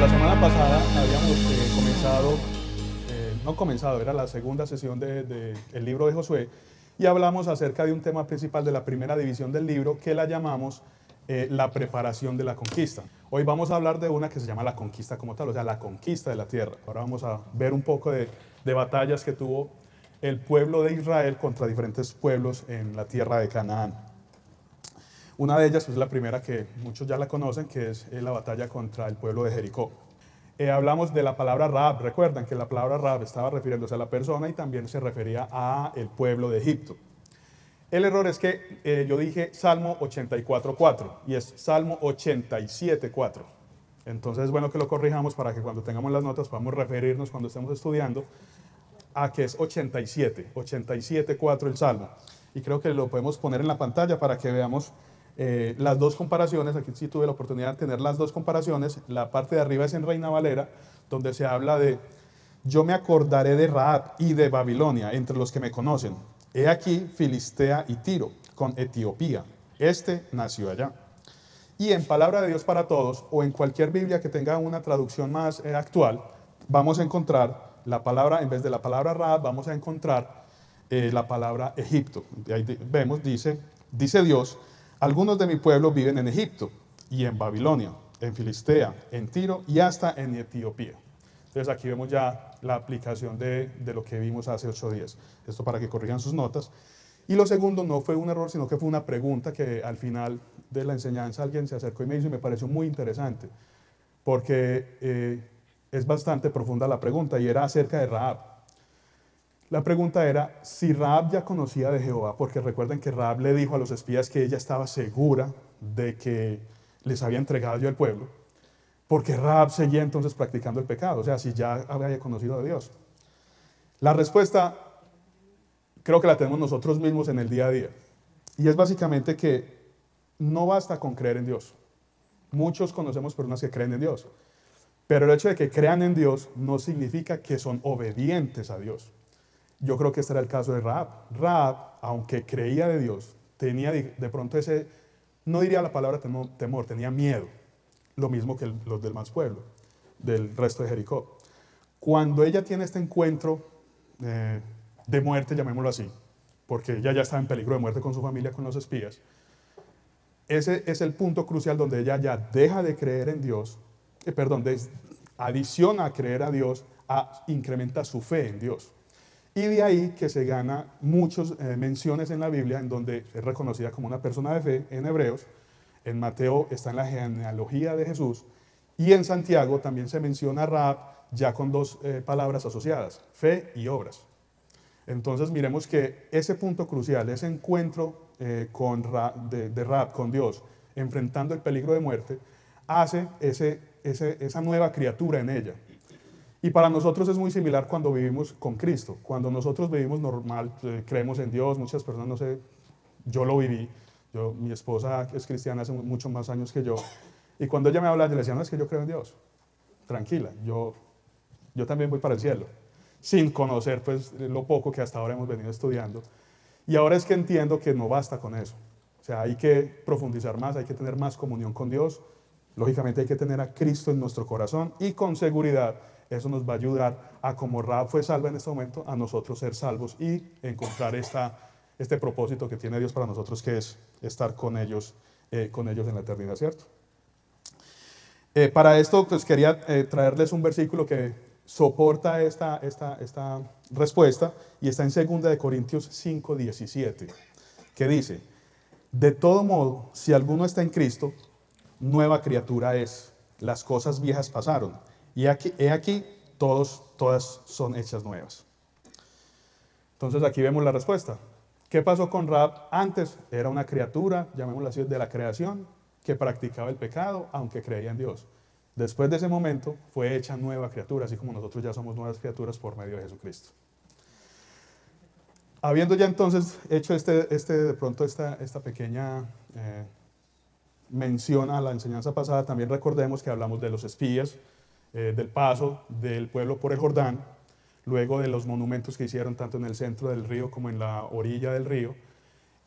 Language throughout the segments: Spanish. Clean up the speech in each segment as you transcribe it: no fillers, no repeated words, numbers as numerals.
la semana pasada habíamos comenzado, era la segunda sesión del libro de Josué, y hablamos acerca de un tema principal de la primera división del libro que la llamamos la preparación de la conquista. Hoy vamos a hablar de una que se llama la conquista como tal, o sea, la conquista de la tierra. Ahora vamos a ver un poco de batallas que tuvo el pueblo de Israel contra diferentes pueblos en la tierra de Canaán. Una de ellas, pues la primera que muchos ya la conocen, que es la batalla contra el pueblo de Jericó. Hablamos de la palabra Rahab. Recuerdan que la palabra Rahab estaba refiriéndose a la persona y también se refería al pueblo de Egipto. El error es que yo dije Salmo 84.4 y es Salmo 87.4. Entonces es bueno que lo corrijamos para que cuando tengamos las notas podamos referirnos cuando estemos estudiando a que es 87.4 el Salmo. Y creo que lo podemos poner en la pantalla para que veamos las dos comparaciones. Aquí sí tuve la oportunidad de tener las dos comparaciones. La parte de arriba es en Reina Valera, donde se habla de yo me acordaré de Rahab y de Babilonia entre los que me conocen. He aquí Filistea y Tiro con Etiopía. Este nació allá. Y en Palabra de Dios para Todos, o en cualquier Biblia que tenga una traducción más actual, vamos a encontrar la palabra, en vez de la palabra Rahab, vamos a encontrar la palabra Egipto. Ahí vemos, dice Dios, algunos de mi pueblo viven en Egipto y en Babilonia, en Filistea, en Tiro y hasta en Etiopía. Entonces aquí vemos ya la aplicación de lo que vimos hace 8 días. Esto para que corrijan sus notas. Y lo segundo no fue un error, sino que fue una pregunta que al final de la enseñanza alguien se acercó y me hizo y me pareció muy interesante, porque es bastante profunda la pregunta y era acerca de Rahab. La pregunta era si Rahab ya conocía de Jehová, porque recuerden que Rahab le dijo a los espías que ella estaba segura de que les había entregado yo el pueblo, porque Rahab seguía entonces practicando el pecado, o sea, si ya había conocido a Dios. La respuesta creo que la tenemos nosotros mismos en el día a día, y es básicamente que no basta con creer en Dios. Muchos conocemos personas que creen en Dios, pero el hecho de que crean en Dios no significa que son obedientes a Dios. Yo creo que este era el caso de Rahab. Rahab, aunque creía de Dios, tenía de pronto ese, no diría la palabra temor, tenía miedo. Lo mismo que los del demás pueblo, del resto de Jericó. Cuando ella tiene este encuentro de muerte, llamémoslo así, porque ella ya estaba en peligro de muerte con su familia, con los espías, ese es el punto crucial donde ella ya deja de creer en Dios, adiciona a creer a Dios, incrementa su fe en Dios. Y de ahí que se gana muchas menciones en la Biblia en donde es reconocida como una persona de fe en Hebreos. En Mateo está en la genealogía de Jesús. Y en Santiago también se menciona a Rahab ya con dos palabras asociadas, fe y obras. Entonces miremos que ese punto crucial, ese encuentro de Rahab con Dios, enfrentando el peligro de muerte, hace esa nueva criatura en ella. Y para nosotros es muy similar cuando vivimos con Cristo. Cuando nosotros vivimos normal, creemos en Dios, muchas personas, no sé, yo lo viví. Mi esposa es cristiana hace muchos más años que yo. Y cuando ella me habla, yo le decía, no, es que yo creo en Dios. Tranquila, yo también voy para el cielo. Sin conocer pues lo poco que hasta ahora hemos venido estudiando. Y ahora es que entiendo que no basta con eso. O sea, hay que profundizar más, hay que tener más comunión con Dios. Lógicamente hay que tener a Cristo en nuestro corazón y con seguridad eso nos va a ayudar a, como Rahab fue salva en este momento, a nosotros ser salvos y encontrar este propósito que tiene Dios para nosotros, que es estar con ellos en la eternidad, ¿cierto? Para esto, pues quería traerles un versículo que soporta esta respuesta y está en 2 Corintios 5:17, que dice, de todo modo, si alguno está en Cristo, nueva criatura es, las cosas viejas pasaron, y he aquí todas son hechas nuevas. Entonces aquí vemos la respuesta. ¿Qué pasó con Rahab? Antes era una criatura, llamémosla así, de la creación, que practicaba el pecado, aunque creía en Dios. Después de ese momento fue hecha nueva criatura, así como nosotros ya somos nuevas criaturas por medio de Jesucristo. Habiendo ya entonces hecho de pronto esta pequeña mención a la enseñanza pasada, también recordemos que hablamos de los espías, del paso del pueblo por el Jordán, luego de los monumentos que hicieron tanto en el centro del río como en la orilla del río,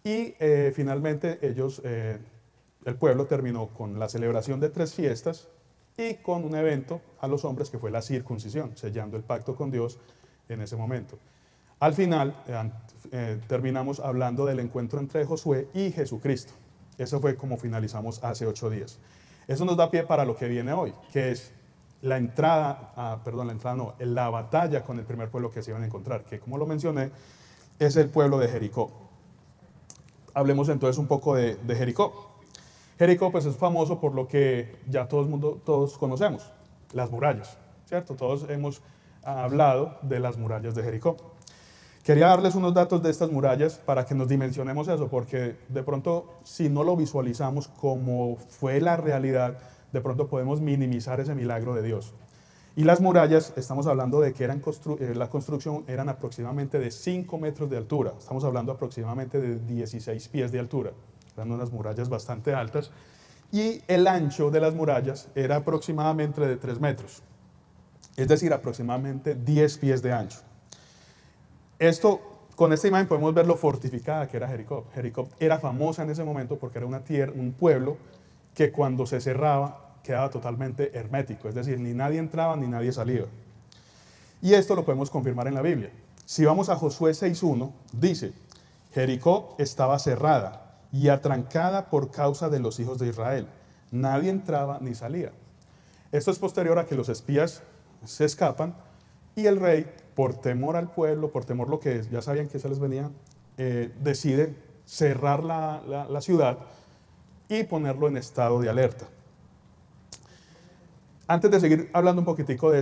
y finalmente el pueblo terminó con la celebración de 3 fiestas, y con un evento a los hombres que fue la circuncisión, sellando el pacto con Dios en ese momento. Al final, terminamos hablando del encuentro entre Josué y Jesucristo. Eso fue como finalizamos hace 8 días. Eso nos da pie para lo que viene hoy, que es la batalla con el primer pueblo que se iban a encontrar, que como lo mencioné, es el pueblo de Jericó. Hablemos entonces un poco de Jericó. Jericó pues es famoso por lo que ya todos conocemos, las murallas, ¿cierto? Todos hemos hablado de las murallas de Jericó. Quería darles unos datos de estas murallas para que nos dimensionemos eso, porque de pronto si no lo visualizamos como fue la realidad, de pronto podemos minimizar ese milagro de Dios. Y las murallas, estamos hablando de que la construcción eran aproximadamente de 5 metros de altura, estamos hablando aproximadamente de 16 pies de altura, eran unas murallas bastante altas, y el ancho de las murallas era aproximadamente de 3 metros, es decir, aproximadamente 10 pies de ancho. Con esta imagen podemos ver lo fortificada que era Jericó. Jericó era famosa en ese momento porque era un pueblo que cuando se cerraba quedaba totalmente hermético, es decir, ni nadie entraba ni nadie salía. Y esto lo podemos confirmar en la Biblia. Si vamos a Josué 6:1, dice, Jericó estaba cerrada y atrancada por causa de los hijos de Israel. Nadie entraba ni salía. Esto es posterior a que los espías se escapan y el rey, por temor al pueblo, por temor lo que ya sabían que se les venía, decide cerrar la ciudad y ponerlo en estado de alerta. Antes de seguir hablando un poquitico de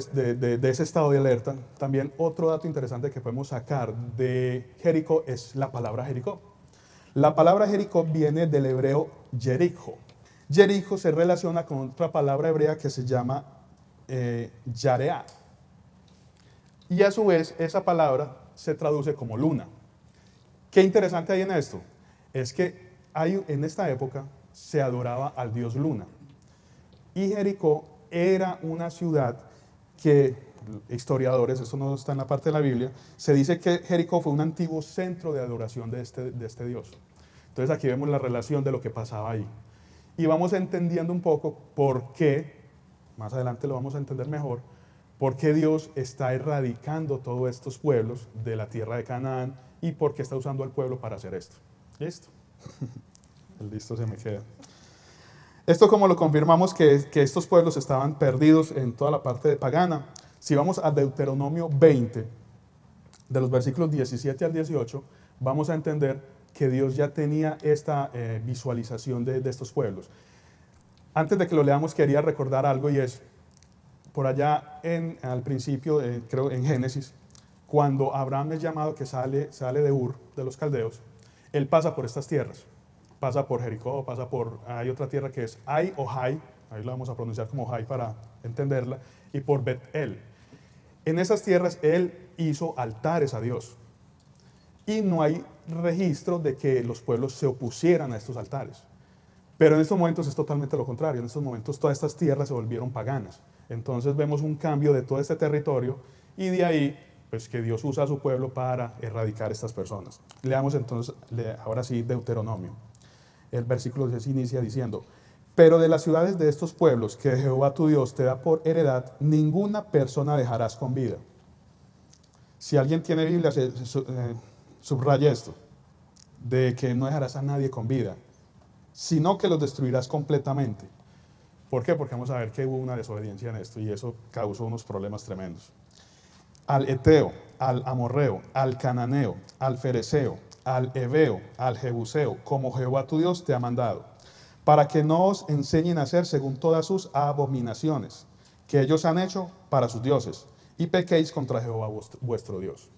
ese estado de alerta, también otro dato interesante que podemos sacar de Jericó es la palabra Jericó. La palabra Jericó viene del hebreo Jerijo. Jerijo se relaciona con otra palabra hebrea que se llama Yareá. Y a su vez, esa palabra se traduce como luna. ¿Qué interesante hay en esto? Es que en esta época se adoraba al dios Luna. Y Jericó era una ciudad que, historiadores, eso no está en la parte de la Biblia, se dice que Jericó fue un antiguo centro de adoración de este dios. Entonces aquí vemos la relación de lo que pasaba ahí. Y vamos entendiendo un poco por qué, más adelante lo vamos a entender mejor, por qué Dios está erradicando todos estos pueblos de la tierra de Canaán y por qué está usando al pueblo para hacer esto. ¿Listo? El listo se me queda. Esto como lo confirmamos que estos pueblos estaban perdidos en toda la parte de pagana. Si vamos a Deuteronomio 20, de los versículos 17 al 18, vamos a entender que Dios ya tenía esta visualización de estos pueblos. Antes de que lo leamos, quería recordar algo y es, por allá al principio, creo en Génesis, cuando Abraham es llamado que sale de Ur, de los caldeos, él pasa por estas tierras. Pasa por Jericó, hay otra tierra que es Ai o Jai, ahí la vamos a pronunciar como Jai para entenderla, y por Bet-El. En esas tierras él hizo altares a Dios. Y no hay registro de que los pueblos se opusieran a estos altares. Pero en estos momentos es totalmente lo contrario. En estos momentos todas estas tierras se volvieron paganas. Entonces vemos un cambio de todo este territorio y de ahí pues que Dios usa a su pueblo para erradicar a estas personas. Leamos entonces, ahora sí, Deuteronomio. El versículo 10 inicia diciendo, pero de las ciudades de estos pueblos que Jehová tu Dios te da por heredad, ninguna persona dejarás con vida. Si alguien tiene Biblia, subraya esto, de que no dejarás a nadie con vida, sino que los destruirás completamente. ¿Por qué? Porque vamos a ver que hubo una desobediencia en esto y eso causó unos problemas tremendos. Al Eteo, al Amorreo, al Cananeo, al Fereceo, al Heveo, al Jebuseo, como Jehová tu Dios te ha mandado, para que no os enseñen a hacer según todas sus abominaciones que ellos han hecho para sus dioses, y pequéis contra Jehová vuestro Dios.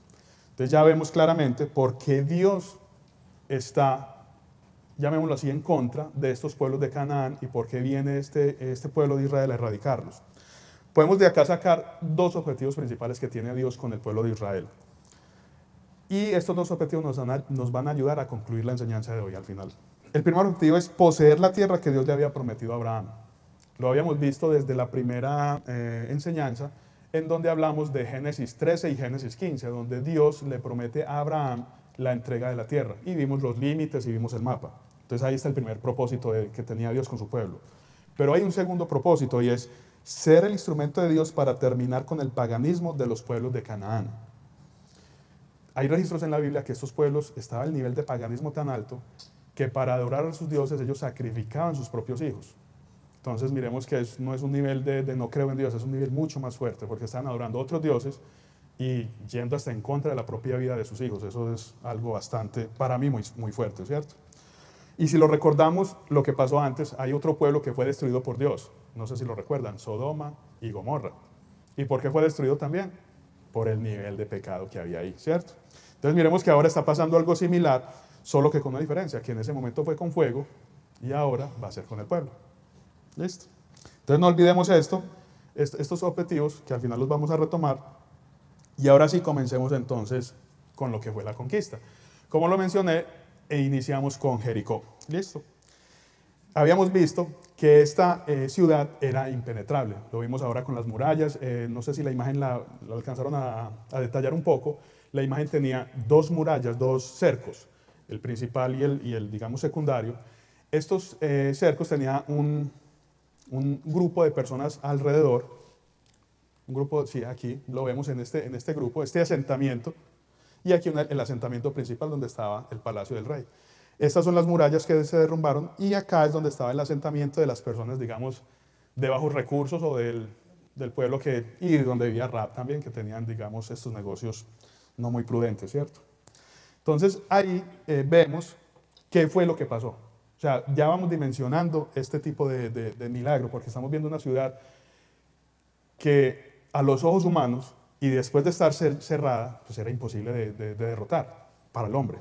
Entonces ya vemos claramente por qué Dios está, llamémoslo así, en contra de estos pueblos de Canaán y por qué viene este pueblo de Israel a erradicarlos. Podemos de acá sacar dos objetivos principales que tiene Dios con el pueblo de Israel. Y estos dos objetivos nos van a ayudar a concluir la enseñanza de hoy al final. El primer objetivo es poseer la tierra que Dios le había prometido a Abraham. Lo habíamos visto desde la primera enseñanza, en donde hablamos de Génesis 13 y Génesis 15, donde Dios le promete a Abraham la entrega de la tierra. Y vimos los límites y vimos el mapa. Entonces ahí está el primer propósito que tenía Dios con su pueblo. Pero hay un segundo propósito y es ser el instrumento de Dios para terminar con el paganismo de los pueblos de Canaán. Hay registros en la Biblia que estos pueblos estaban al nivel de paganismo tan alto que para adorar a sus dioses ellos sacrificaban sus propios hijos. Entonces miremos que no es un nivel de no creo en Dios, es un nivel mucho más fuerte porque estaban adorando a otros dioses y yendo hasta en contra de la propia vida de sus hijos. Eso es algo bastante, para mí, muy, muy fuerte, ¿cierto? Y si lo recordamos, lo que pasó antes, hay otro pueblo que fue destruido por Dios. No sé si lo recuerdan, Sodoma y Gomorra. ¿Y por qué fue destruido también? Por el nivel de pecado que había ahí, ¿cierto? Entonces miremos que ahora está pasando algo similar, solo que con una diferencia, que en ese momento fue con fuego y ahora va a ser con el pueblo. ¿Listo? Entonces no olvidemos estos objetivos, que al final los vamos a retomar. Y ahora sí comencemos entonces con lo que fue la conquista. Como lo mencioné, iniciamos con Jericó. ¿Listo? Habíamos visto que esta ciudad era impenetrable. Lo vimos ahora con las murallas. No sé si la imagen la alcanzaron a detallar un poco. La imagen tenía dos murallas, dos cercos, el principal y el digamos, secundario. Estos cercos tenían un grupo de personas alrededor. Un grupo, sí, aquí lo vemos en este grupo, este asentamiento. Y aquí el asentamiento principal donde estaba el palacio del rey. Estas son las murallas que se derrumbaron y acá es donde estaba el asentamiento de las personas, digamos, de bajos recursos o del pueblo y donde vivía Rahab también, que tenían, digamos, estos negocios no muy prudentes, ¿cierto? Entonces ahí vemos qué fue lo que pasó. O sea, ya vamos dimensionando este tipo de milagro, porque estamos viendo una ciudad que a los ojos humanos y después de estar cerrada, pues era imposible de derrotar para el hombre.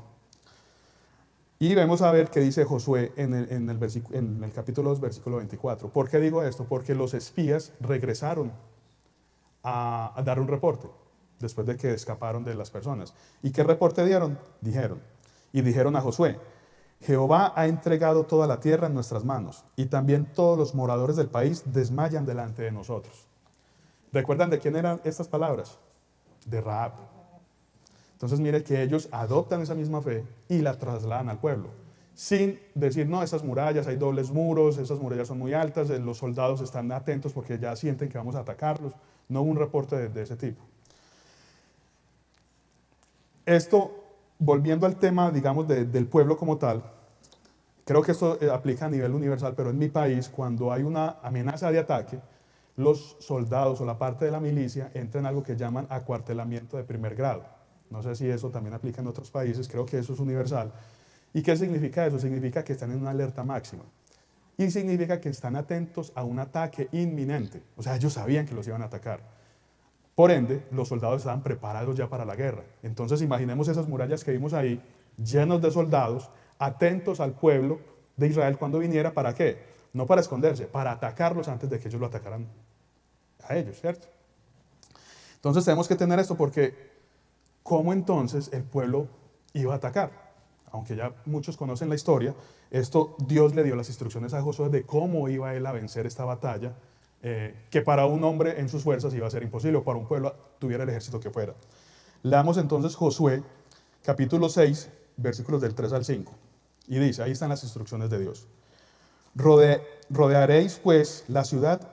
Y vamos a ver qué dice Josué en el capítulo 2, versículo 24. ¿Por qué digo esto? Porque los espías regresaron a dar un reporte después de que escaparon de las personas. ¿Y qué reporte dieron? Dijeron a Josué: Jehová ha entregado toda la tierra en nuestras manos, y también todos los moradores del país desmayan delante de nosotros. ¿Recuerdan de quién eran estas palabras? De Rahab. Entonces mire que ellos adoptan esa misma fe y la trasladan al pueblo, sin decir, no, esas murallas, hay dobles muros, esas murallas son muy altas, los soldados están atentos porque ya sienten que vamos a atacarlos. No hubo un reporte de ese tipo. Esto, volviendo al tema, digamos, del pueblo como tal, creo que esto aplica a nivel universal, pero en mi país, cuando hay una amenaza de ataque, los soldados o la parte de la milicia entran en algo que llaman acuartelamiento de primer grado. No sé si eso también aplica en otros países, creo que eso es universal. ¿Y qué significa eso? Significa que están en una alerta máxima. Y significa que están atentos a un ataque inminente. O sea, ellos sabían que los iban a atacar. Por ende, los soldados estaban preparados ya para la guerra. Entonces, imaginemos esas murallas que vimos ahí, llenos de soldados, atentos al pueblo de Israel cuando viniera. ¿Para qué? No para esconderse, para atacarlos antes de que ellos lo atacaran a ellos, ¿cierto? Entonces tenemos que tener esto porque ¿cómo entonces el pueblo iba a atacar? Aunque ya muchos conocen la historia, Dios le dio las instrucciones a Josué de cómo iba él a vencer esta batalla, que para un hombre en sus fuerzas iba a ser imposible, o para un pueblo tuviera el ejército que fuera. Leamos entonces Josué, capítulo 6, versículos del 3 al 5. Y dice, ahí están las instrucciones de Dios. Rodearéis pues la ciudad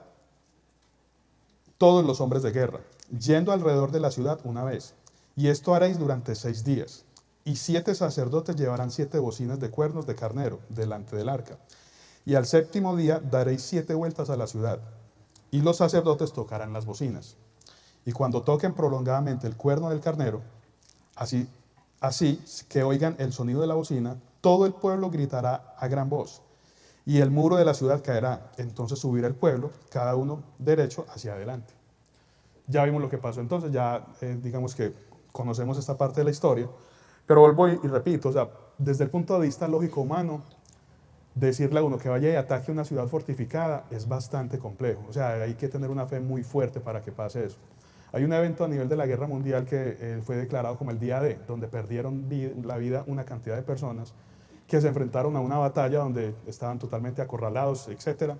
todos los hombres de guerra, yendo alrededor de la ciudad una vez. Y esto haréis durante 6 días. Y 7 sacerdotes llevarán 7 bocinas de cuernos de carnero delante del arca. Y al 7º día daréis 7 vueltas a la ciudad. Y los sacerdotes tocarán las bocinas. Y cuando toquen prolongadamente el cuerno del carnero, así que oigan el sonido de la bocina, todo el pueblo gritará a gran voz. Y el muro de la ciudad caerá. Entonces subirá el pueblo, cada uno derecho hacia adelante. Ya vimos lo que pasó entonces, ya digamos que conocemos esta parte de la historia, pero vuelvo y repito, o sea, desde el punto de vista lógico humano, decirle a uno que vaya y ataque una ciudad fortificada es bastante complejo. O sea, hay que tener una fe muy fuerte para que pase eso. Hay un evento a nivel de la guerra mundial que fue declarado como el Día D, donde perdieron la vida una cantidad de personas que se enfrentaron a una batalla donde estaban totalmente acorralados, etc.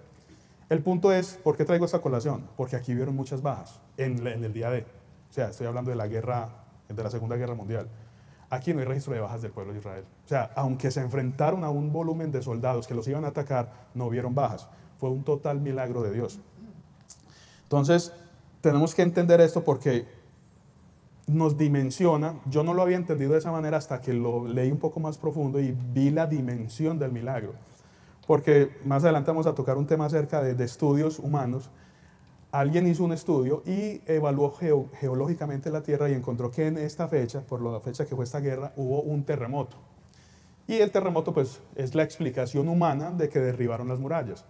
El punto es, ¿por qué traigo esta colación? Porque aquí vieron muchas bajas en el Día D. O sea, estoy hablando de de la Segunda Guerra Mundial. Aquí no hay registro de bajas del pueblo de Israel. O sea, aunque se enfrentaron a un volumen de soldados que los iban a atacar, no vieron bajas. Fue un total milagro de Dios. Entonces, tenemos que entender esto porque nos dimensiona. Yo no lo había entendido de esa manera hasta que lo leí un poco más profundo y vi la dimensión del milagro. Porque más adelante vamos a tocar un tema acerca de estudios humanos. Alguien hizo un estudio y evaluó geológicamente la Tierra y encontró que en esta fecha, por la fecha que fue esta guerra, hubo un terremoto. Y el terremoto pues es la explicación humana de que derribaron las murallas.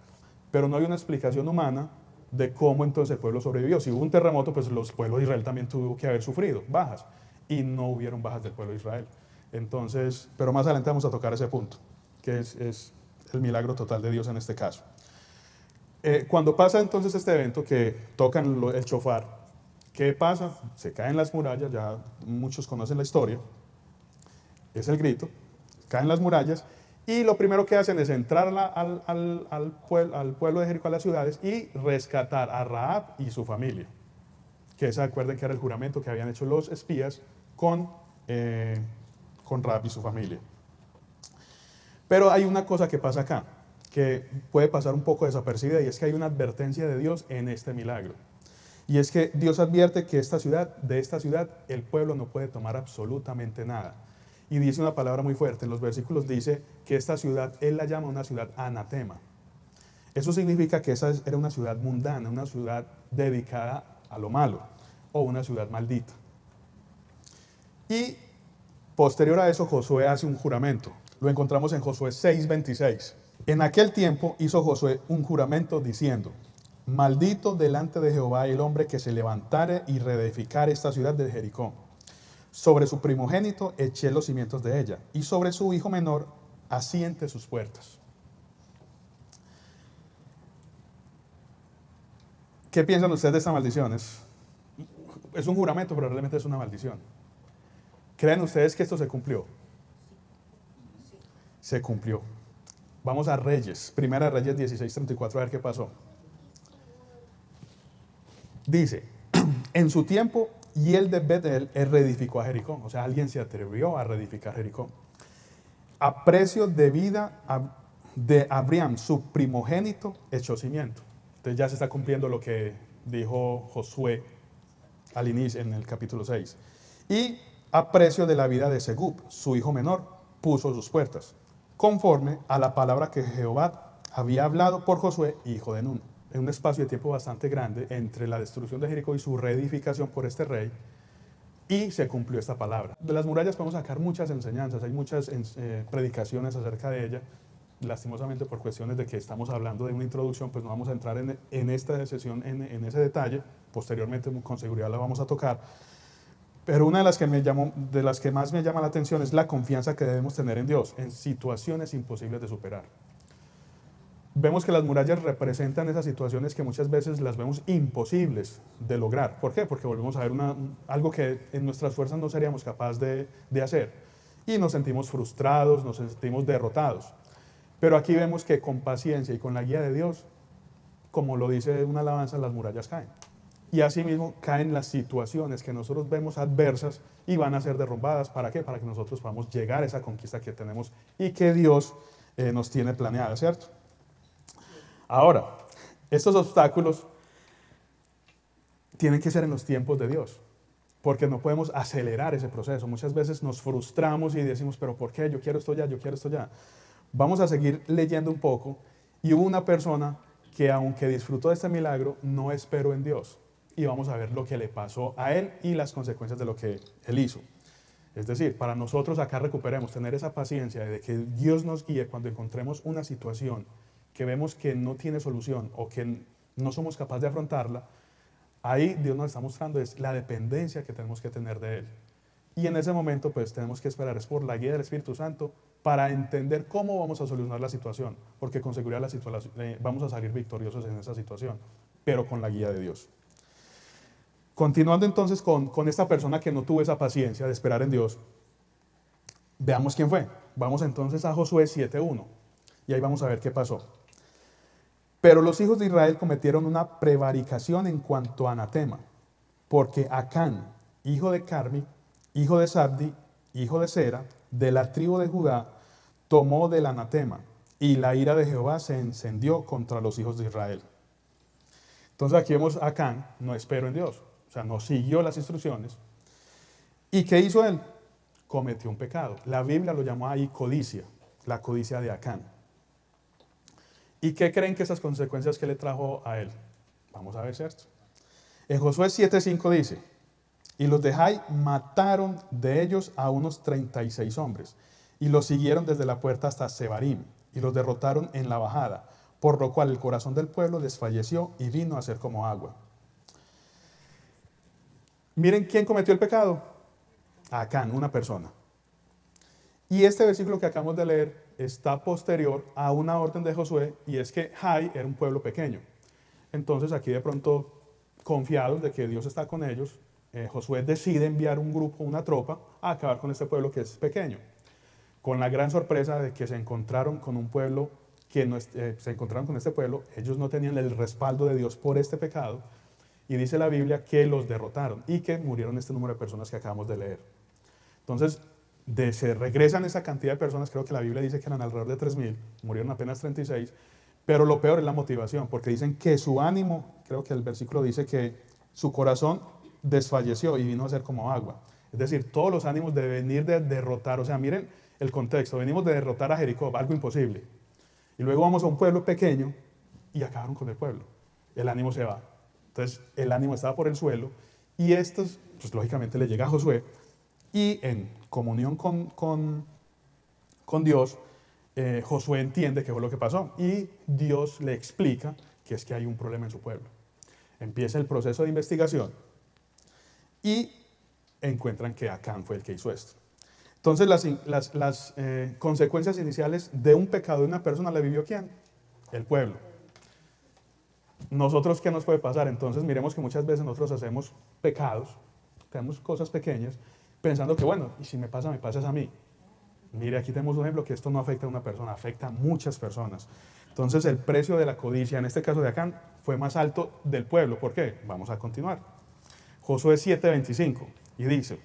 Pero no hay una explicación humana de cómo entonces el pueblo sobrevivió. Si hubo un terremoto, pues los pueblos de Israel también tuvo que haber sufrido bajas. Y no hubieron bajas del pueblo de Israel. Entonces, pero más adelante vamos a tocar ese punto, que es el milagro total de Dios en este caso. Cuando pasa entonces este evento que tocan el shofar, ¿qué pasa? Se caen las murallas, ya muchos conocen la historia, es el grito, caen las murallas y lo primero que hacen es entrar al pueblo de Jericó, a las ciudades, y rescatar a Rahab y su familia, que se acuerden que era el juramento que habían hecho los espías con Rahab y su familia. Pero hay una cosa que pasa acá, que puede pasar un poco desapercibida, y es que hay una advertencia de Dios en este milagro. Y es que Dios advierte que de esta ciudad el pueblo no puede tomar absolutamente nada. Y dice una palabra muy fuerte, en los versículos dice que esta ciudad, Él la llama una ciudad anatema. Eso significa que esa era una ciudad mundana, una ciudad dedicada a lo malo, o una ciudad maldita. Y posterior a eso, Josué hace un juramento. Lo encontramos en Josué 6:26. En aquel tiempo hizo Josué un juramento diciendo: maldito delante de Jehová el hombre que se levantare y reedificare esta ciudad de Jericó. Sobre su primogénito eché los cimientos de ella, y sobre su hijo menor asiente sus puertas. ¿Qué piensan ustedes de esta maldición? Es un juramento, pero realmente es una maldición. ¿Creen ustedes que esto se cumplió? Se cumplió. Vamos a Reyes, Primera Reyes 16:34, a ver qué pasó. Dice, en su tiempo, Hiel de Betel reedificó a Jericó. O sea, alguien se atrevió a reedificar Jericó. A precio de vida de Abriam, su primogénito, echó cimiento. Entonces ya se está cumpliendo lo que dijo Josué al inicio, en el capítulo 6. Y a precio de la vida de Segub, su hijo menor, puso sus puertas, conforme a la palabra que Jehová había hablado por Josué, hijo de Nun. En un espacio de tiempo bastante grande entre la destrucción de Jericó y su reedificación por este rey, y se cumplió esta palabra. De las murallas podemos sacar muchas enseñanzas, hay muchas predicaciones acerca de ella. Lastimosamente, por cuestiones de que estamos hablando de una introducción, pues no vamos a entrar en esta sesión en ese detalle. Posteriormente, con seguridad la vamos a tocar. Pero una de las que más me llama la atención es la confianza que debemos tener en Dios en situaciones imposibles de superar. Vemos que las murallas representan esas situaciones que muchas veces las vemos imposibles de lograr. ¿Por qué? Porque volvemos a ver algo que en nuestras fuerzas no seríamos capaces de hacer. Y nos sentimos frustrados, nos sentimos derrotados. Pero aquí vemos que con paciencia y con la guía de Dios, como lo dice una alabanza, las murallas caen. Y asimismo caen las situaciones que nosotros vemos adversas y van a ser derrumbadas. ¿Para qué? Para que nosotros podamos llegar a esa conquista que tenemos y que Dios nos tiene planeada, ¿cierto? Ahora, estos obstáculos tienen que ser en los tiempos de Dios, porque no podemos acelerar ese proceso. Muchas veces nos frustramos y decimos, pero ¿por qué? Yo quiero esto ya, yo quiero esto ya. Vamos a seguir leyendo un poco, y hubo una persona que, aunque disfrutó de este milagro, no esperó en Dios. Y vamos a ver lo que le pasó a él y las consecuencias de lo que él hizo. Es decir, para nosotros acá recuperemos, tener esa paciencia de que Dios nos guíe cuando encontremos una situación que vemos que no tiene solución o que no somos capaces de afrontarla. Ahí Dios nos está mostrando es la dependencia que tenemos que tener de Él. Y en ese momento pues tenemos que esperar es por la guía del Espíritu Santo para entender cómo vamos a solucionar la situación, porque con seguridad vamos a salir victoriosos en esa situación, pero con la guía de Dios. Continuando entonces con esta persona que no tuvo esa paciencia de esperar en Dios, veamos quién fue. Vamos entonces a Josué 7:1 y ahí vamos a ver qué pasó. Pero los hijos de Israel cometieron una prevaricación en cuanto a anatema, porque Acán, hijo de Carmi, hijo de Sabdi, hijo de Sera, de la tribu de Judá, tomó del anatema, y la ira de Jehová se encendió contra los hijos de Israel. Entonces aquí vemos a Acán, no esperó en Dios, o sea, no siguió las instrucciones. ¿Y qué hizo él? Cometió un pecado. La Biblia lo llamó ahí codicia, la codicia de Acán. ¿Y qué creen que esas consecuencias que le trajo a él? Vamos a ver, ¿cierto? En Josué 7:5 dice, y los de Jai mataron de ellos a unos 36 hombres, y los siguieron desde la puerta hasta Sebarim, y los derrotaron en la bajada, por lo cual el corazón del pueblo desfalleció y vino a ser como agua. Miren quién cometió el pecado. Acán, una persona. Y este versículo que acabamos de leer está posterior a una orden de Josué, y es que Jai era un pueblo pequeño. Entonces aquí de pronto, confiados de que Dios está con ellos, Josué decide enviar un grupo, una tropa, a acabar con este pueblo que es pequeño. Con la gran sorpresa de que se encontraron con un pueblo que no, se encontraron con este pueblo, ellos no tenían el respaldo de Dios por este pecado, y dice la Biblia que los derrotaron y que murieron este número de personas que acabamos de leer. Entonces, se regresan esa cantidad de personas, creo que la Biblia dice que eran alrededor de 3.000, murieron apenas 36, pero lo peor es la motivación, porque dicen que su ánimo, creo que el versículo dice que su corazón desfalleció y vino a ser como agua. Es decir, todos los ánimos de venir de derrotar, o sea, miren el contexto, venimos de derrotar a Jericó, algo imposible. Y luego vamos a un pueblo pequeño y acabaron con el pueblo. El ánimo se va. Entonces, el ánimo estaba por el suelo y esto, pues lógicamente le llega a Josué y en comunión con Dios, Josué entiende qué fue lo que pasó y Dios le explica que es que hay un problema en su pueblo. Empieza el proceso de investigación y encuentran que Acán fue el que hizo esto. Entonces las consecuencias iniciales de un pecado de una persona, ¿la vivió quién? El pueblo. ¿Nosotros qué nos puede pasar? Entonces miremos que muchas veces nosotros hacemos pecados, tenemos cosas pequeñas, pensando que bueno, y si me pasa es a mí. Mire, aquí tenemos un ejemplo que esto no afecta a una persona, afecta a muchas personas. Entonces el precio de la codicia, en este caso de Acán, fue más alto del pueblo. ¿Por qué? Vamos a continuar. Josué 7:25, y dice,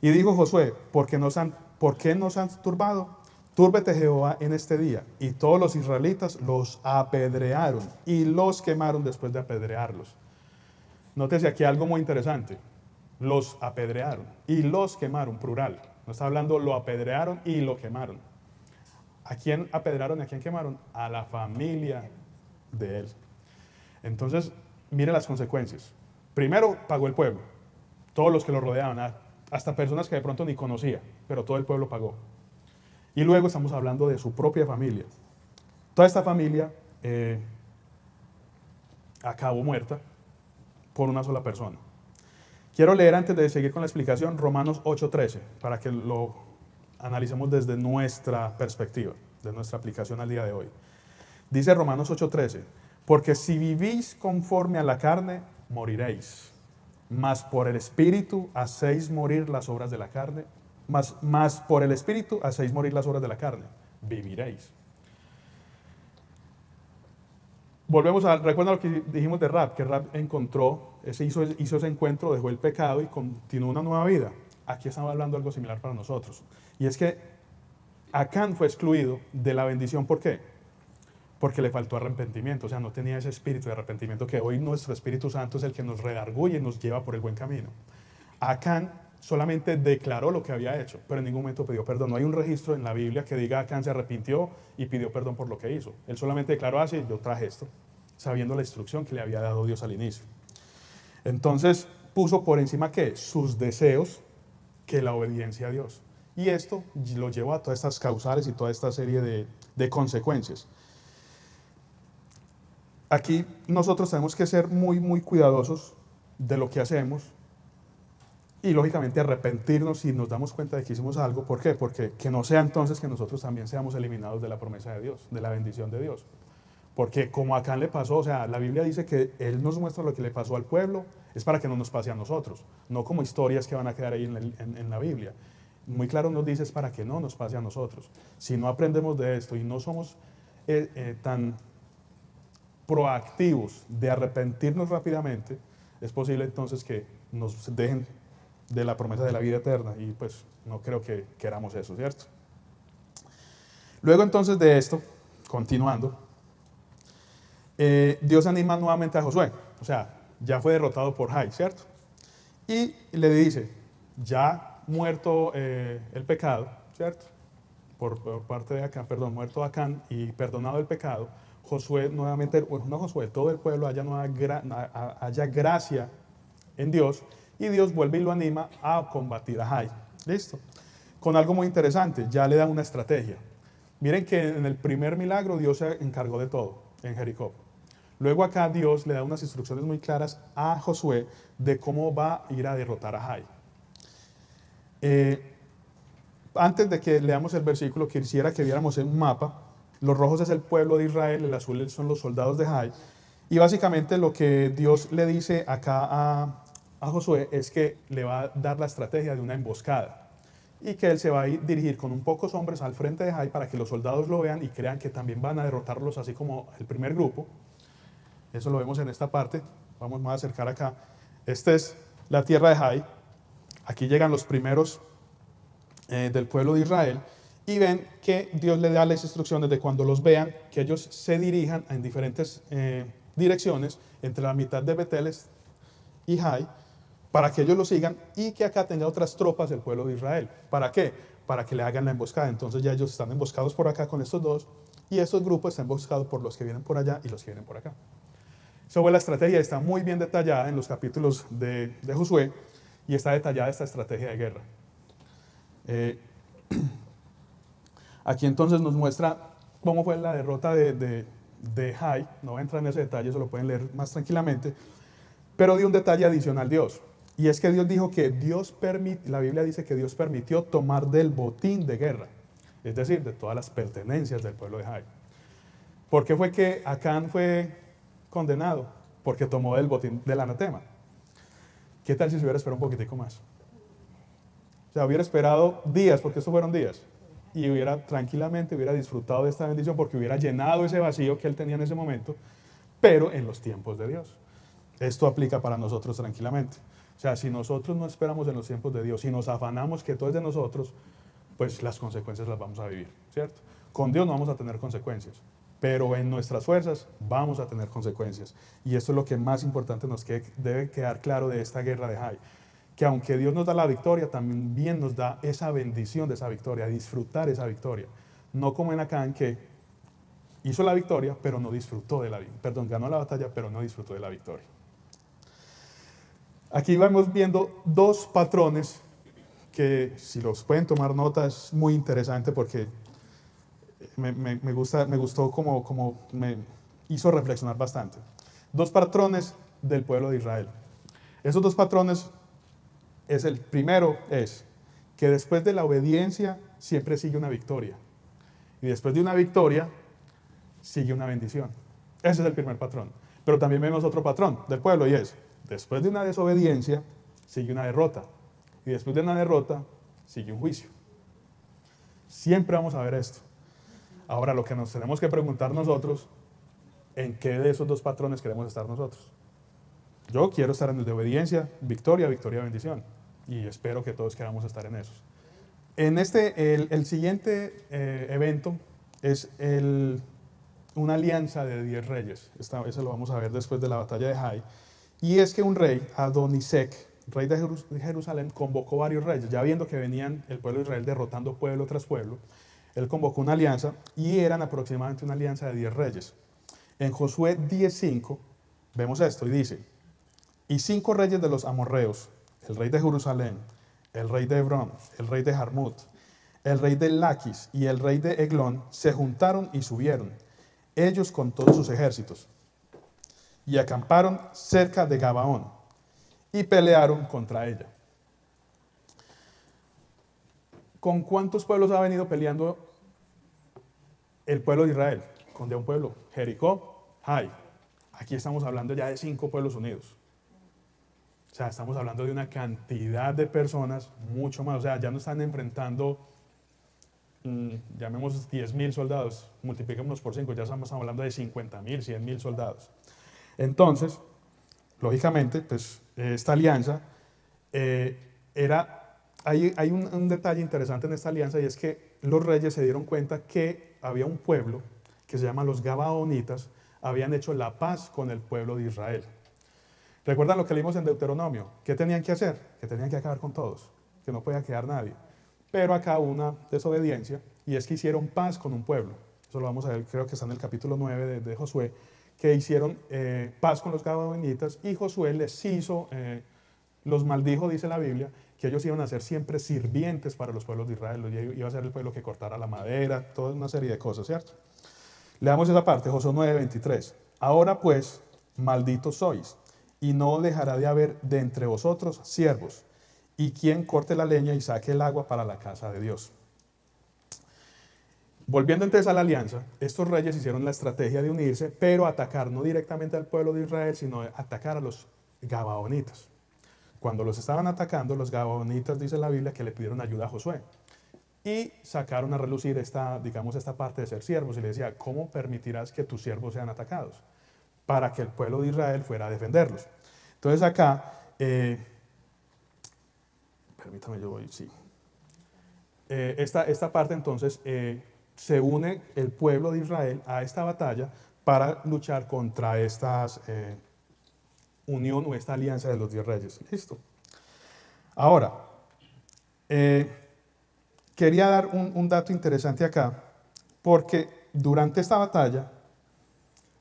y dijo Josué, ¿por qué nos han turbado? Túrbete Jehová en este día. Y todos los israelitas los apedrearon y los quemaron después de apedrearlos. Nótese aquí algo muy interesante. Los apedrearon y los quemaron, plural. No está hablando lo apedrearon y lo quemaron. ¿A quién apedrearon y a quién quemaron? A la familia de él. Entonces, mire las consecuencias. Primero pagó el pueblo, todos los que lo rodeaban, hasta personas que de pronto ni conocía, pero todo el pueblo pagó. Y luego estamos hablando de su propia familia. Toda esta familia acabó muerta por una sola persona. Quiero leer antes de seguir con la explicación Romanos 8:13 para que lo analicemos desde nuestra perspectiva, de nuestra aplicación al día de hoy. Dice Romanos 8:13, porque si vivís conforme a la carne, moriréis. Mas por el Espíritu hacéis morir las obras de la carne. Mas por el Espíritu hacéis morir las obras de la carne. Viviréis. Recuerda lo que dijimos de Rab, que Rab hizo ese encuentro, dejó el pecado y continuó una nueva vida. Aquí estamos hablando de algo similar para nosotros. Y es que Acán fue excluido de la bendición, ¿por qué? Porque le faltó arrepentimiento, o sea, no tenía ese espíritu de arrepentimiento que hoy nuestro Espíritu Santo es el que nos redarguye y nos lleva por el buen camino. Acán solamente declaró lo que había hecho, pero en ningún momento pidió perdón. No hay un registro en la Biblia que diga Acán se arrepintió y pidió perdón por lo que hizo. Él solamente declaró así, yo traje esto, sabiendo la instrucción que le había dado Dios al inicio. Entonces puso por encima ¿qué? Sus deseos que la obediencia a Dios. Y esto lo llevó a todas estas causales y toda esta serie de consecuencias. Aquí nosotros tenemos que ser muy, muy cuidadosos de lo que hacemos y lógicamente arrepentirnos si nos damos cuenta de que hicimos algo. ¿Por qué? Porque que no sea entonces que nosotros también seamos eliminados de la promesa de Dios, de la bendición de Dios. Porque como a Acán le pasó, o sea, la Biblia dice que Él nos muestra lo que le pasó al pueblo, es para que no nos pase a nosotros, no como historias que van a quedar ahí en la Biblia. Muy claro nos dice es para que no nos pase a nosotros. Si no aprendemos de esto y no somos tan proactivos de arrepentirnos rápidamente, es posible entonces que nos dejen de la promesa de la vida eterna y pues no creo que queramos eso, ¿cierto? Luego entonces de esto, continuando, Dios anima nuevamente a Josué. O sea, ya fue derrotado por Jai, ¿cierto? Y le dice, ya muerto el pecado, ¿cierto? Por parte de Acán, perdón, muerto Acán y perdonado el pecado, Josué nuevamente, bueno, no Josué, todo el pueblo haya gracia en Dios y Dios vuelve y lo anima a combatir a Jai. ¿Listo? Con algo muy interesante, ya le dan una estrategia. Miren que en el primer milagro Dios se encargó de todo en Jericó. Luego acá Dios le da unas instrucciones muy claras a Josué de cómo va a ir a derrotar a Jai. Antes de que leamos el versículo, quisiera que viéramos un mapa. Los rojos es el pueblo de Israel, el azul son los soldados de Jai. Y básicamente lo que Dios le dice acá a Josué es que le va a dar la estrategia de una emboscada y que él se va a dirigir con un pocos hombres al frente de Jai para que los soldados lo vean y crean que también van a derrotarlos así como el primer grupo. Eso lo vemos en esta parte. Vamos más a acercar acá. Esta es la tierra de Jai. Aquí llegan los primeros del pueblo de Israel y ven que Dios le da las instrucciones de cuando los vean, que ellos se dirijan en diferentes direcciones entre la mitad de Beteles y Jai, para que ellos lo sigan y que acá tenga otras tropas del pueblo de Israel. ¿Para qué? Para que le hagan la emboscada. Entonces ya ellos están emboscados por acá con estos dos y estos grupos están emboscados por los que vienen por allá y los que vienen por acá. Esa fue la estrategia, está muy bien detallada en los capítulos de Josué y está detallada esta estrategia de guerra. Aquí entonces nos muestra cómo fue la derrota de Jai. No voy a entrar en ese detalle, eso lo pueden leer más tranquilamente. Pero dio un detalle adicional Dios. Y es que Dios dijo que la Biblia dice que Dios permitió tomar del botín de guerra. Es decir, de todas las pertenencias del pueblo de Jai. ¿Por qué fue que Acán fue condenado? Porque tomó del botín del anatema. ¿Qué tal si se hubiera esperado un poquitico más? O sea, hubiera esperado días, porque estos fueron días, y tranquilamente hubiera disfrutado de esta bendición porque hubiera llenado ese vacío que él tenía en ese momento, pero en los tiempos de Dios. Esto aplica para nosotros tranquilamente. O sea, si nosotros no esperamos en los tiempos de Dios, si nos afanamos que todo es de nosotros, pues las consecuencias las vamos a vivir, ¿cierto? Con Dios no vamos a tener consecuencias, pero en nuestras fuerzas vamos a tener consecuencias. Y esto es lo que más importante nos debe quedar claro de esta guerra de Jai. Que aunque Dios nos da la victoria, también nos da esa bendición de esa victoria, disfrutar esa victoria. No como en Acán, que hizo la victoria, pero no disfrutó de la victoria. Perdón, ganó la batalla, pero no disfrutó de la victoria. Aquí vamos viendo dos patrones que, si los pueden tomar nota, es muy interesante porque me gustó como me hizo reflexionar bastante. Dos patrones del pueblo de Israel. Esos dos patrones, el primero es que después de la obediencia siempre sigue una victoria. Y después de una victoria sigue una bendición. Ese es el primer patrón. Pero también vemos otro patrón del pueblo y es, después de una desobediencia sigue una derrota. Y después de una derrota sigue un juicio. Siempre vamos a ver esto. Ahora lo que nos tenemos que preguntar nosotros, ¿en qué de esos dos patrones queremos estar nosotros? Yo quiero estar en el de obediencia, victoria, victoria, bendición. Y espero que todos queramos estar en esos. En el siguiente evento es una alianza de 10 reyes. Eso lo vamos a ver después de la batalla de Jai. Y es que un rey, Adonisec, rey de Jerusalén, convocó varios reyes. Ya viendo que venían el pueblo de Israel derrotando pueblo tras pueblo, él convocó una alianza y eran aproximadamente una alianza de 10 reyes. En Josué 10:5 vemos esto y dice, y 5 reyes de los amorreos, el rey de Jerusalén, el rey de Hebrón, el rey de Jarmut, el rey de Laquis y el rey de Eglón se juntaron y subieron, ellos con todos sus ejércitos, y acamparon cerca de Gabaón y pelearon contra ella. ¿Con cuántos pueblos ha venido peleando el pueblo de Israel? Con de un pueblo, Jericó, Jai. Aquí estamos hablando ya de 5 pueblos unidos. O sea, estamos hablando de una cantidad de personas mucho más. O sea, ya no están enfrentando, llamemos 10.000 soldados, multipliquémonos por 5, ya estamos hablando de 50.000, 100.000 soldados. Entonces, lógicamente, pues esta alianza hay un detalle interesante en esta alianza y es que los reyes se dieron cuenta que había un pueblo que se llama los Gabaonitas habían hecho la paz con el pueblo de Israel. ¿Recuerdan lo que leímos en Deuteronomio? ¿Qué tenían que hacer? Que tenían que acabar con todos, que no podía quedar nadie. Pero acá hubo una desobediencia y es que hicieron paz con un pueblo. Eso lo vamos a ver, creo que está en el capítulo 9 de Josué, que hicieron paz con los gabaonitas y Josué les hizo, los maldijo, dice la Biblia, que ellos iban a ser siempre sirvientes para los pueblos de Israel. Iba a ser el pueblo que cortara la madera, toda una serie de cosas, ¿cierto? Leamos esa parte, Josué 9:23. Ahora pues, malditos sois, y no dejará de haber de entre vosotros siervos, y quien corte la leña y saque el agua para la casa de Dios. Volviendo entonces a la alianza, estos reyes hicieron la estrategia de unirse, pero atacar no directamente al pueblo de Israel, sino atacar a los gabaonitas. Cuando los estaban atacando, los gabaonitas, dice la Biblia, que le pidieron ayuda a Josué. Y sacaron a relucir esta parte de ser siervos y le decía, ¿cómo permitirás que tus siervos sean atacados? Para que el pueblo de Israel fuera a defenderlos. Entonces acá, permítame, yo voy, sí. Esta parte entonces, se une el pueblo de Israel a esta batalla para luchar contra esta unión o esta alianza de los 10 reyes. Listo. Ahora, quería dar un dato interesante acá, porque durante esta batalla,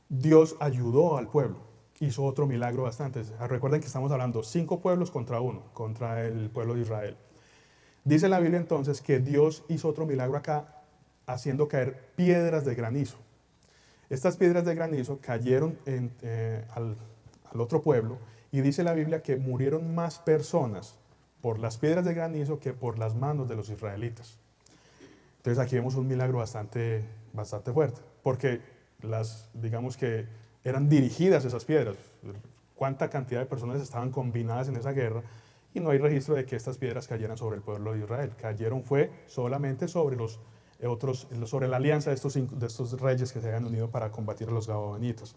Dios ayudó al pueblo, hizo otro milagro bastante. Recuerden que estamos hablando 5 pueblos contra 1, contra el pueblo de Israel. Dice la Biblia entonces que Dios hizo otro milagro acá, haciendo caer piedras de granizo. Estas piedras de granizo cayeron al otro pueblo y dice la Biblia que murieron más personas por las piedras de granizo que por las manos de los israelitas. Entonces aquí vemos un milagro bastante fuerte, porque digamos que eran dirigidas esas piedras. Cuánta cantidad de personas estaban combinadas en esa guerra y no hay registro de que estas piedras cayeran sobre el pueblo de Israel. Cayeron fue solamente sobre sobre la alianza de estos reyes que se habían unido para combatir a los gabaonitas.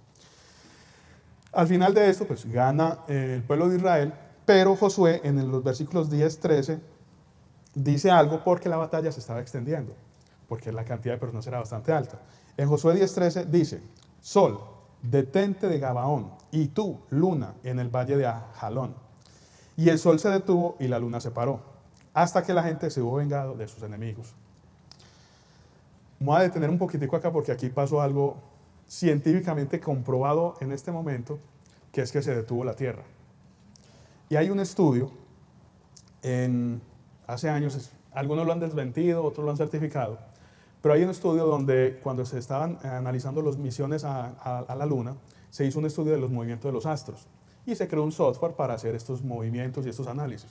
Al final de esto, pues gana el pueblo de Israel, pero Josué en los versículos 10-13 dice algo porque la batalla se estaba extendiendo, porque la cantidad de personas era bastante alta. En Josué 10:13 dice, Sol, detente de Gabaón, y tú, luna, en el valle de Ajalón. Y el sol se detuvo y la luna se paró, hasta que la gente se hubo vengado de sus enemigos. Me voy a detener un poquitico acá porque aquí pasó algo científicamente comprobado en este momento, que es que se detuvo la Tierra. Y hay un estudio, hace años, algunos lo han desmentido, otros lo han certificado, pero hay un estudio donde cuando se estaban analizando las misiones a la Luna, se hizo un estudio de los movimientos de los astros y se creó un software para hacer estos movimientos y estos análisis.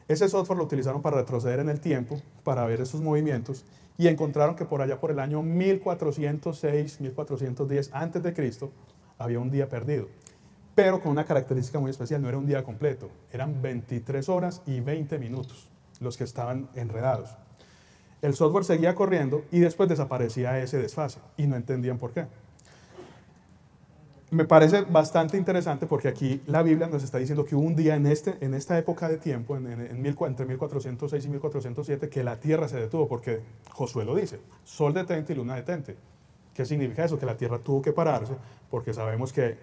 Ese software lo utilizaron para retroceder en el tiempo, para ver esos movimientos, y encontraron que por allá por el año 1406, 1410 a.C., había un día perdido, pero con una característica muy especial, no era un día completo, eran 23 horas y 20 minutos los que estaban enredados. El software seguía corriendo y después desaparecía ese desfase, y no entendían por qué. Me parece bastante interesante porque aquí la Biblia nos está diciendo que hubo un día en esta época de tiempo, entre 1406 y 1407, que la tierra se detuvo, porque Josué lo dice, sol detente y luna detente. ¿Qué significa eso? Que la tierra tuvo que pararse, porque sabemos que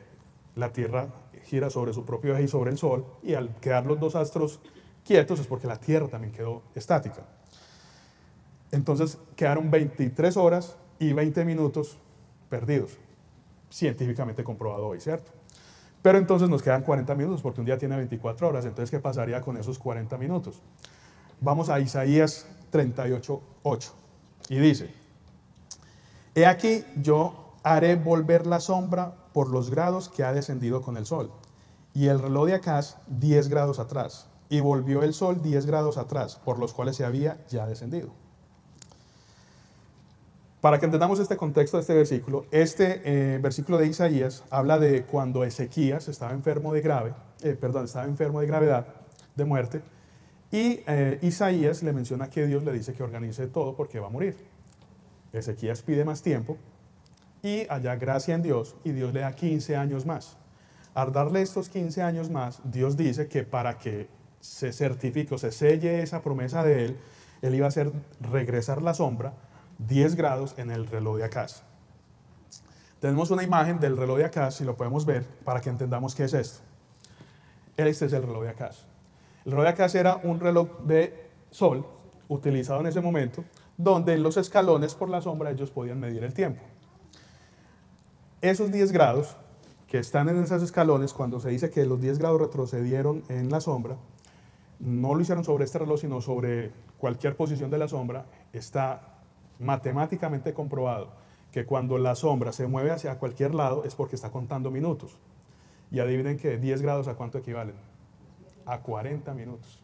la tierra gira sobre su propio eje y sobre el sol, y al quedar los dos astros quietos es porque la tierra también quedó estática. Entonces quedaron 23 horas y 20 minutos perdidos. Científicamente comprobado hoy, ¿cierto? Pero entonces nos quedan 40 minutos porque un día tiene 24 horas, entonces ¿qué pasaría con esos 40 minutos? Vamos a Isaías 38:8 y dice, he aquí yo haré volver la sombra por los grados que ha descendido con el sol, y el reloj de Acaz 10 grados atrás, y volvió el sol 10 grados atrás, por los cuales se había ya descendido. Para que entendamos este contexto de este versículo de Isaías habla de cuando Ezequías estaba enfermo de gravedad, de muerte, y Isaías le menciona que Dios le dice que organice todo porque va a morir. Ezequías pide más tiempo y halla gracia en Dios y Dios le da 15 años más. Al darle estos 15 años más, Dios dice que para que se certifique o se selle esa promesa de él iba a hacer regresar la sombra 10 grados en el reloj de Acaz. Tenemos una imagen del reloj de Acaz, si lo podemos ver, para que entendamos qué es esto. Este es el reloj de Acaz. El reloj de Acaz era un reloj de sol utilizado en ese momento, donde en los escalones por la sombra ellos podían medir el tiempo. Esos 10 grados que están en esos escalones, cuando se dice que los 10 grados retrocedieron en la sombra, no lo hicieron sobre este reloj, sino sobre cualquier posición de la sombra. Está matemáticamente comprobado que cuando la sombra se mueve hacia cualquier lado es porque está contando minutos. Y adivinen que 10 grados ¿a cuánto equivalen? A 40 minutos.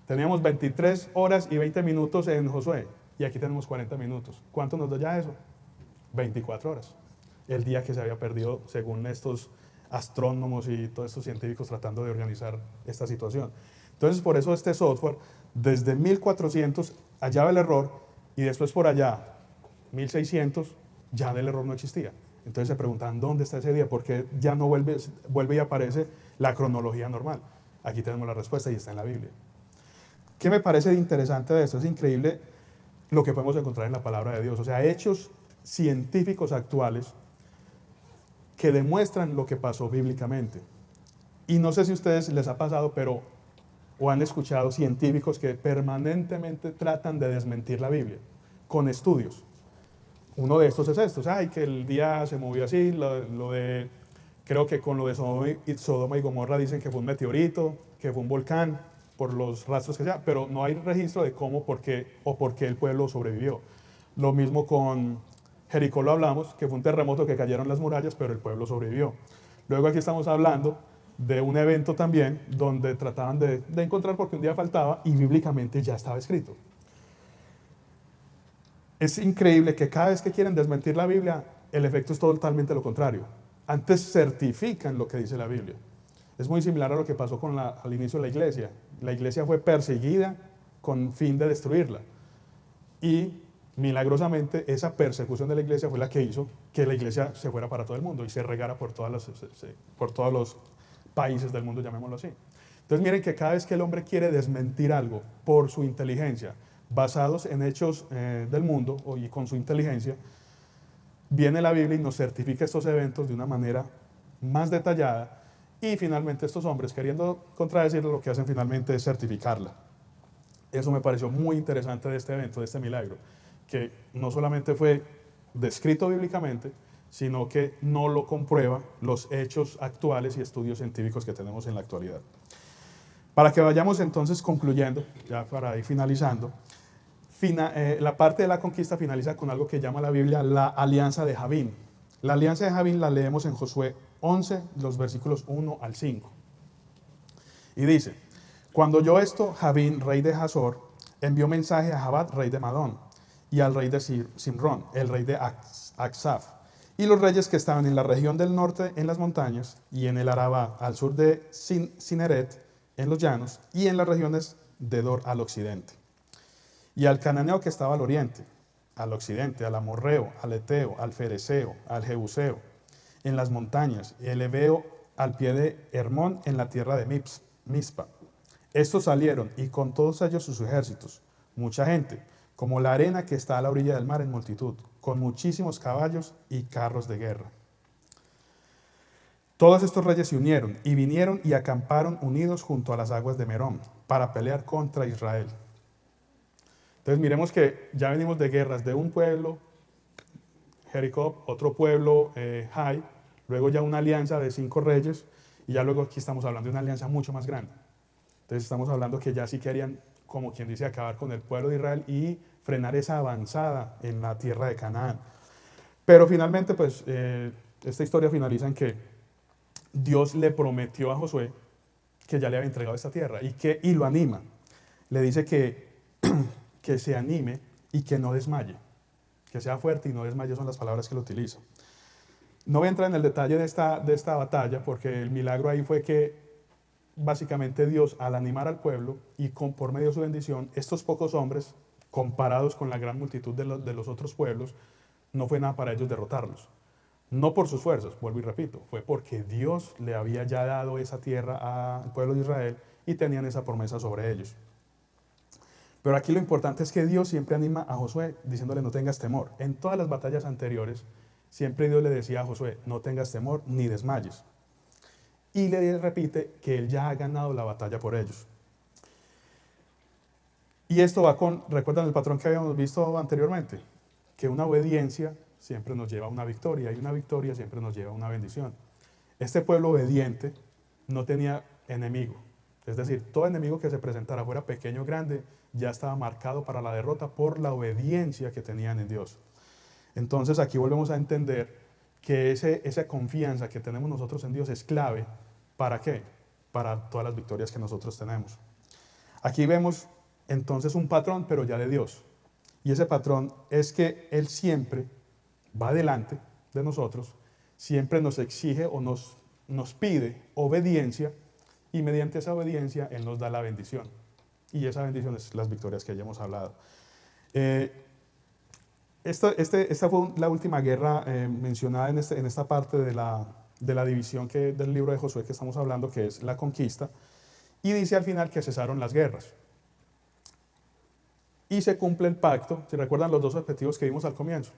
Teníamos 23 horas y 20 minutos en Josué y aquí tenemos 40 minutos. ¿Cuánto nos da ya eso? 24 horas. El día que se había perdido según estos astrónomos y todos estos científicos tratando de organizar esta situación. Entonces, por eso este software, desde 1400 hallaba el error y después por allá, 1600, ya el error no existía. Entonces se preguntan, ¿dónde está ese día? Porque ya no vuelve y aparece la cronología normal. Aquí tenemos la respuesta y está en la Biblia. ¿Qué me parece interesante de esto? Es increíble lo que podemos encontrar en la palabra de Dios. O sea, hechos científicos actuales que demuestran lo que pasó bíblicamente. Y no sé si a ustedes les ha pasado, pero o han escuchado científicos que permanentemente tratan de desmentir la Biblia con estudios. Uno de estos es esto, que el día se movió así, creo que con lo de Sodoma y Gomorra dicen que fue un meteorito, que fue un volcán, por los rastros que sea, pero no hay registro de cómo, por qué el pueblo sobrevivió. Lo mismo con Jericó lo hablamos, que fue un terremoto que cayeron las murallas, pero el pueblo sobrevivió. Luego aquí estamos hablando de un evento también donde trataban de encontrar porque un día faltaba y bíblicamente ya estaba escrito. Es increíble que cada vez que quieren desmentir la Biblia, el efecto es totalmente lo contrario. Antes certifican lo que dice la Biblia. Es muy similar a lo que pasó al inicio de la iglesia. La iglesia fue perseguida con fin de destruirla. Y milagrosamente esa persecución de la iglesia fue la que hizo que la iglesia se fuera para todo el mundo y se regara por todos los países del mundo, llamémoslo así. Entonces miren que cada vez que el hombre quiere desmentir algo por su inteligencia, basados en hechos del mundo y con su inteligencia, viene la Biblia y nos certifica estos eventos de una manera más detallada y finalmente estos hombres, queriendo contradecirlo, lo que hacen finalmente es certificarla. Eso me pareció muy interesante de este evento, de este milagro, que no solamente fue descrito bíblicamente, sino que no lo comprueba los hechos actuales y estudios científicos que tenemos en la actualidad. Para que vayamos entonces concluyendo, ya para ir finalizando, la parte de la conquista finaliza con algo que llama la Biblia la alianza de Javín. La alianza de Javín la leemos en Josué 11, los versículos 1 al 5. Y dice, cuando oyó esto, Javín, rey de Hazor, envió mensaje a Jabat, rey de Madón, y al rey de Simrón, el rey de Aksaf, y los reyes que estaban en la región del norte en las montañas, y en el Arabá al sur de Cineret, en los llanos, y en las regiones de Dor al occidente. Y al cananeo que estaba al oriente, al occidente, al amorreo, al eteo, al fereceo, al jebuseo, en las montañas, y el heveo al pie de Hermón en la tierra de Mizpa. Estos salieron, y con todos ellos sus ejércitos, mucha gente, como la arena que está a la orilla del mar en multitud, con muchísimos caballos y carros de guerra. Todos estos reyes se unieron, y vinieron y acamparon unidos junto a las aguas de Merón, para pelear contra Israel. Entonces miremos que ya venimos de guerras de un pueblo, Jericó, otro pueblo, Jai, luego ya una alianza de 5 reyes, y ya luego aquí estamos hablando de una alianza mucho más grande. Entonces estamos hablando que ya sí querían, como quien dice, acabar con el pueblo de Israel y frenar esa avanzada en la tierra de Canaán. Pero finalmente, pues, esta historia finaliza en que Dios le prometió a Josué que ya le había entregado esta tierra y lo anima. Le dice que se anime y que no desmaye, que sea fuerte y no desmaye, son las palabras que él utiliza. No voy a entrar en el detalle de esta batalla porque el milagro ahí fue que básicamente Dios, al animar al pueblo y por medio de su bendición, estos pocos hombres, comparados con la gran multitud de los otros pueblos, no fue nada para ellos derrotarlos. No por sus fuerzas, vuelvo y repito, fue porque Dios le había ya dado esa tierra al pueblo de Israel y tenían esa promesa sobre ellos. Pero aquí lo importante es que Dios siempre anima a Josué diciéndole no tengas temor. En todas las batallas anteriores, siempre Dios le decía a Josué, no tengas temor ni desmayes. Y le repite que él ya ha ganado la batalla por ellos. Y esto va con, ¿recuerdan el patrón que habíamos visto anteriormente? Que una obediencia siempre nos lleva a una victoria y una victoria siempre nos lleva a una bendición. Este pueblo obediente no tenía enemigo. Es decir, todo enemigo que se presentara, fuera pequeño o grande, ya estaba marcado para la derrota por la obediencia que tenían en Dios. Entonces aquí volvemos a entender que esa confianza que tenemos nosotros en Dios es clave. ¿Para qué? Para todas las victorias que nosotros tenemos. Aquí vemos entonces un patrón, pero ya de Dios. Y ese patrón es que Él siempre va delante de nosotros, siempre nos exige o nos pide obediencia, y mediante esa obediencia Él nos da la bendición. Y esa bendición es las victorias que ya hemos hablado. Esta fue la última guerra mencionada en esta parte de la división del libro de Josué que estamos hablando, que es la conquista. Y dice al final que cesaron las guerras. Y se cumple el pacto, si recuerdan los dos objetivos que vimos al comienzo.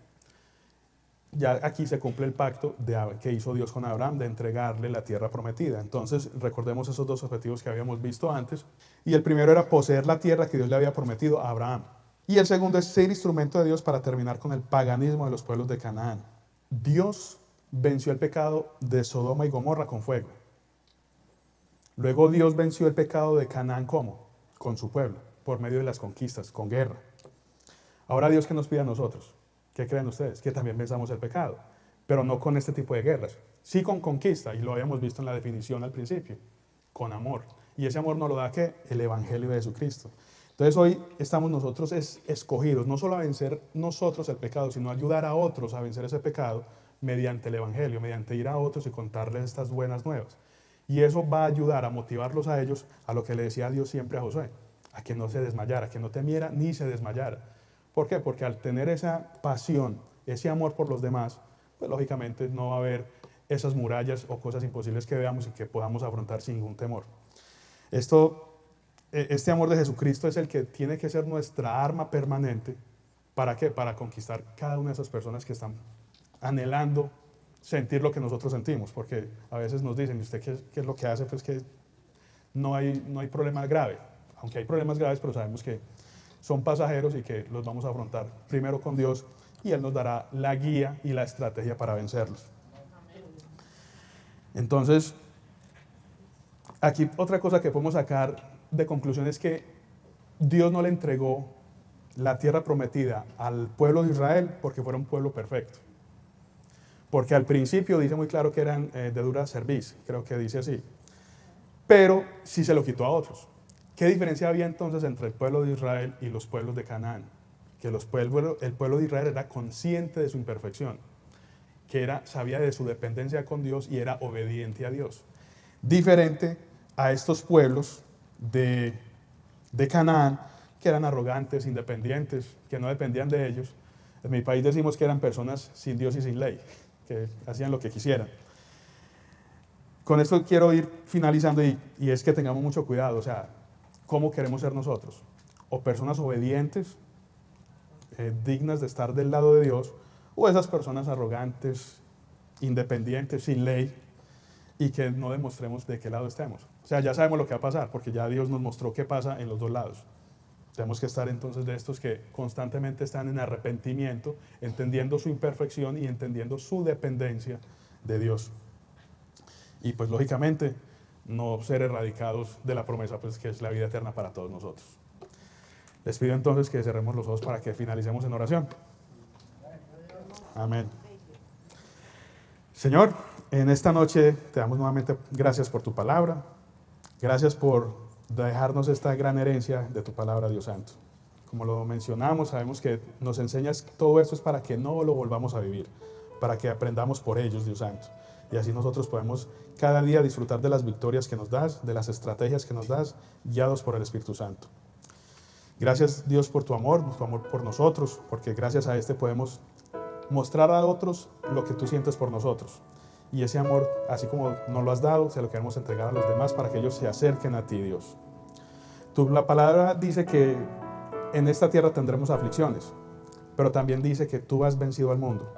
Ya aquí se cumple el pacto que hizo Dios con Abraham de entregarle la tierra prometida. Entonces recordemos esos dos objetivos que habíamos visto antes. Y el primero era poseer la tierra que Dios le había prometido a Abraham. Y el segundo es ser instrumento de Dios para terminar con el paganismo de los pueblos de Canaán. Dios venció el pecado de Sodoma y Gomorra con fuego. Luego Dios venció el pecado de Canaán, ¿cómo? Con su pueblo, por medio de las conquistas, con guerra. Ahora Dios, ¿qué nos pide a nosotros? ¿Qué creen ustedes? Que también venzamos el pecado, pero no con este tipo de guerras. Sí con conquista, y lo habíamos visto en la definición al principio, con amor. Y ese amor nos lo da ¿qué? El Evangelio de Jesucristo. Entonces hoy estamos nosotros escogidos, no solo a vencer nosotros el pecado, sino a ayudar a otros a vencer ese pecado mediante el Evangelio, mediante ir a otros y contarles estas buenas nuevas. Y eso va a ayudar a motivarlos a ellos a lo que le decía Dios siempre a Josué, a que no se desmayara, que no temiera ni se desmayara. ¿Por qué? Porque al tener esa pasión, ese amor por los demás, pues lógicamente no va a haber esas murallas o cosas imposibles que veamos y que podamos afrontar sin ningún temor. Este amor de Jesucristo es el que tiene que ser nuestra arma permanente. ¿Para qué? Para conquistar cada una de esas personas que están anhelando sentir lo que nosotros sentimos. Porque a veces nos dicen, ¿y usted qué es lo que hace? Pues que no hay problema grave. Aunque hay problemas graves, pero sabemos que son pasajeros y que los vamos a afrontar primero con Dios y Él nos dará la guía y la estrategia para vencerlos. Entonces, aquí otra cosa que podemos sacar de conclusión es que Dios no le entregó la tierra prometida al pueblo de Israel porque fuera un pueblo perfecto. Porque al principio dice muy claro que eran de dura cerviz, creo que dice así. Pero sí se lo quitó a otros. ¿Qué diferencia había entonces entre el pueblo de Israel y los pueblos de Canaán? Que el pueblo de Israel era consciente de su imperfección, que sabía de su dependencia con Dios y era obediente a Dios. Diferente a estos pueblos de Canaán, que eran arrogantes, independientes, que no dependían de ellos. En mi país decimos que eran personas sin Dios y sin ley, que hacían lo que quisieran. Con esto quiero ir finalizando y es que tengamos mucho cuidado, o sea, ¿cómo queremos ser nosotros? O personas obedientes, dignas de estar del lado de Dios, o esas personas arrogantes, independientes, sin ley, y que no demostremos de qué lado estemos. O sea, ya sabemos lo que va a pasar, porque ya Dios nos mostró qué pasa en los dos lados. Tenemos que estar entonces de estos que constantemente están en arrepentimiento, entendiendo su imperfección y entendiendo su dependencia de Dios. Y pues lógicamente no ser erradicados de la promesa, pues que es la vida eterna para todos nosotros. Les pido entonces que cerremos los ojos para que finalicemos en oración. Amén. Señor, en esta noche te damos nuevamente gracias por tu palabra. Gracias por dejarnos esta gran herencia de tu palabra, Dios Santo. Como lo mencionamos, sabemos que nos enseñas todo esto es para que no lo volvamos a vivir, para que aprendamos por ellos, Dios Santo. Y así nosotros podemos cada día disfrutar de las victorias que nos das, de las estrategias que nos das, guiados por el Espíritu Santo. Gracias, Dios, por tu amor por nosotros, porque gracias a este podemos mostrar a otros lo que tú sientes por nosotros. Y ese amor, así como nos lo has dado, se lo queremos entregar a los demás para que ellos se acerquen a ti, Dios. La palabra dice que en esta tierra tendremos aflicciones, pero también dice que tú has vencido al mundo.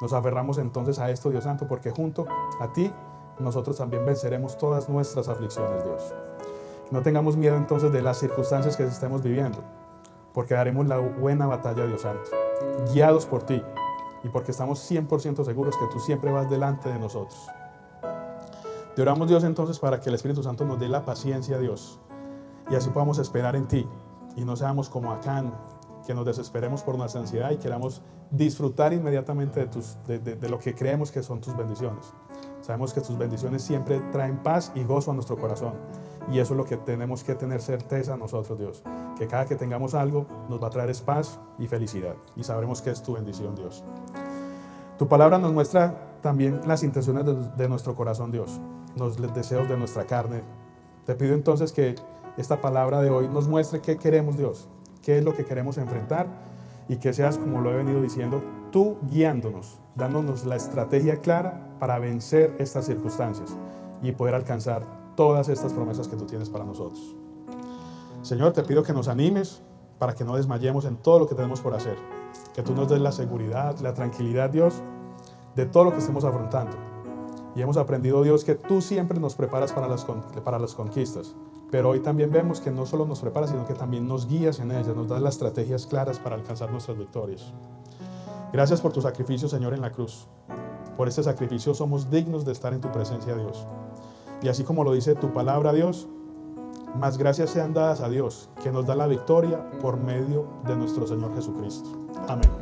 Nos aferramos entonces a esto, Dios Santo, porque junto a ti nosotros también venceremos todas nuestras aflicciones, Dios. No tengamos miedo entonces de las circunstancias que estemos viviendo, porque daremos la buena batalla, Dios Santo, guiados por ti y porque estamos 100% seguros que tú siempre vas delante de nosotros. Te oramos, Dios, entonces para que el Espíritu Santo nos dé la paciencia, Dios, y así podamos esperar en ti y no seamos como Acán, que nos desesperemos por nuestra ansiedad y queramos disfrutar inmediatamente de lo que creemos que son tus bendiciones. Sabemos que tus bendiciones siempre traen paz y gozo a nuestro corazón. Y eso es lo que tenemos que tener certeza nosotros, Dios. Que cada que tengamos algo nos va a traer paz y felicidad. Y sabremos que es tu bendición, Dios. Tu palabra nos muestra también las intenciones de nuestro corazón, Dios. Los deseos de nuestra carne. Te pido entonces que esta palabra de hoy nos muestre qué queremos, Dios. Qué es lo que queremos enfrentar. Y que seas, como lo he venido diciendo, tú guiándonos, dándonos la estrategia clara para vencer estas circunstancias y poder alcanzar todas estas promesas que tú tienes para nosotros. Señor, te pido que nos animes para que no desmayemos en todo lo que tenemos por hacer. Que tú nos des la seguridad, la tranquilidad, Dios, de todo lo que estemos afrontando. Y hemos aprendido, Dios, que tú siempre nos preparas para las conquistas. Pero hoy también vemos que no solo nos preparas, sino que también nos guías en ellas, nos das las estrategias claras para alcanzar nuestras victorias. Gracias por tu sacrificio, Señor, en la cruz. Por este sacrificio somos dignos de estar en tu presencia, Dios. Y así como lo dice tu palabra, Dios, más gracias sean dadas a Dios, que nos da la victoria por medio de nuestro Señor Jesucristo. Amén.